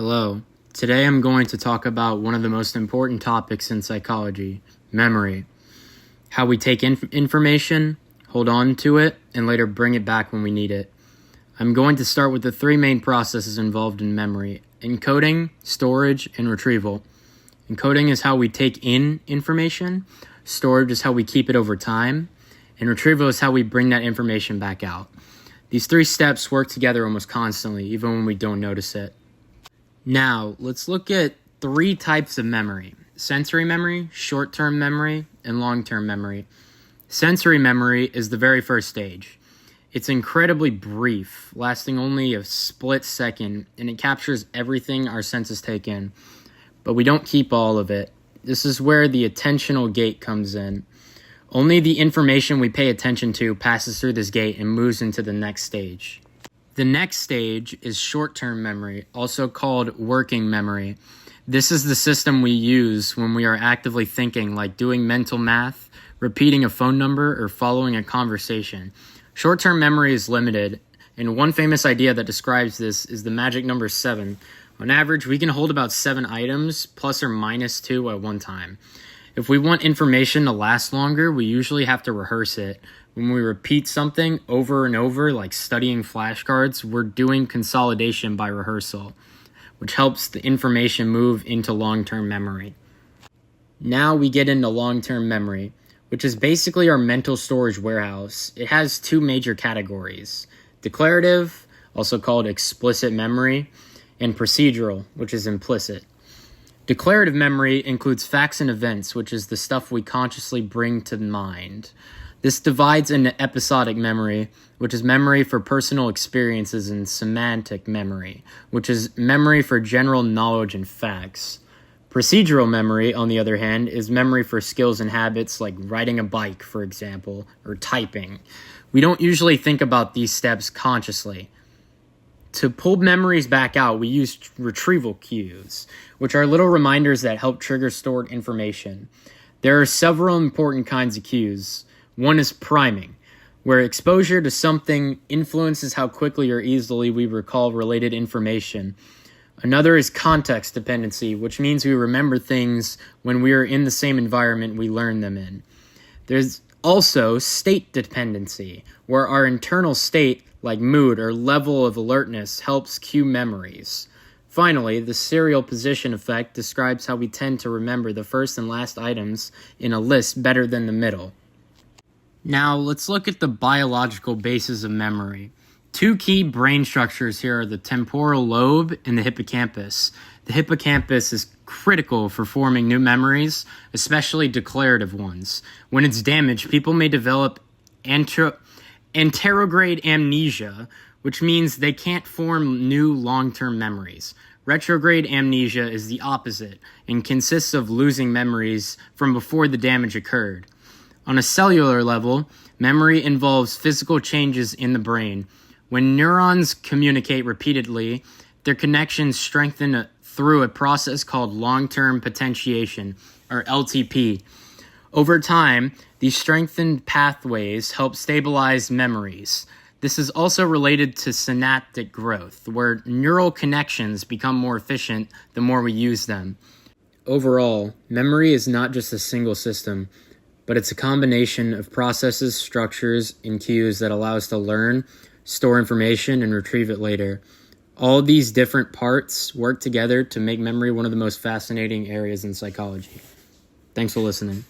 Hello. Today I'm going to talk about one of the most important topics in psychology, memory. How we take information, hold on to it, and later bring it back when we need it. I'm going to start with the three main processes involved in memory: encoding, storage, and retrieval. Encoding is how we take in information, storage is how we keep it over time, and retrieval is how we bring that information back out. These three steps work together almost constantly, even when we don't notice it. Now, let's look at three types of memory: sensory memory, short-term memory, and long-term memory. Sensory memory is the very first stage. It's incredibly brief, lasting only a split second, and it captures everything our senses take in. But we don't keep all of it. This is where the attentional gate comes in. Only the information we pay attention to passes through this gate and moves into the next stage. The next stage is short-term memory, also called working memory. This is the system we use when we are actively thinking, like doing mental math, repeating a phone number, or following a conversation. Short-term memory is limited, and one famous idea that describes this is the magic number 7. On average, we can hold about 7 items, plus or minus 2 at one time. If we want information to last longer, we usually have to rehearse it. When we repeat something over and over, like studying flashcards, we're doing consolidation by rehearsal, which helps the information move into long-term memory. Now we get into long-term memory, which is basically our mental storage warehouse. It has 2 major categories: declarative, also called explicit memory, and procedural, which is implicit. Declarative memory includes facts and events, which is the stuff we consciously bring to mind. This divides into episodic memory, which is memory for personal experiences, and semantic memory, which is memory for general knowledge and facts. Procedural memory, on the other hand, is memory for skills and habits like riding a bike, for example, or typing. We don't usually think about these steps consciously. To pull memories back out, we use retrieval cues, which are little reminders that help trigger stored information. There are several important kinds of cues. One is priming, where exposure to something influences how quickly or easily we recall related information. Another is context dependency, which means we remember things when we are in the same environment we learn them in. There's also state dependency, where our internal state, like mood or level of alertness, helps cue memories. Finally, the serial position effect describes how we tend to remember the first and last items in a list better than the middle. Now, let's look at the biological basis of memory. 2 key brain structures here are the temporal lobe and the hippocampus. The hippocampus is critical for forming new memories, especially declarative ones. When it's damaged, people may develop anterograde amnesia, which means they can't form new long-term memories. Retrograde amnesia is the opposite and consists of losing memories from before the damage occurred. On a cellular level, memory involves physical changes in the brain. When neurons communicate repeatedly, their connections strengthen through a process called long-term potentiation, or LTP. Over time, these strengthened pathways help stabilize memories. This is also related to synaptic growth, where neural connections become more efficient the more we use them. Overall, memory is not just a single system, but it's a combination of processes, structures, and cues that allow us to learn, store information, and retrieve it later. All of these different parts work together to make memory one of the most fascinating areas in psychology. Thanks for listening.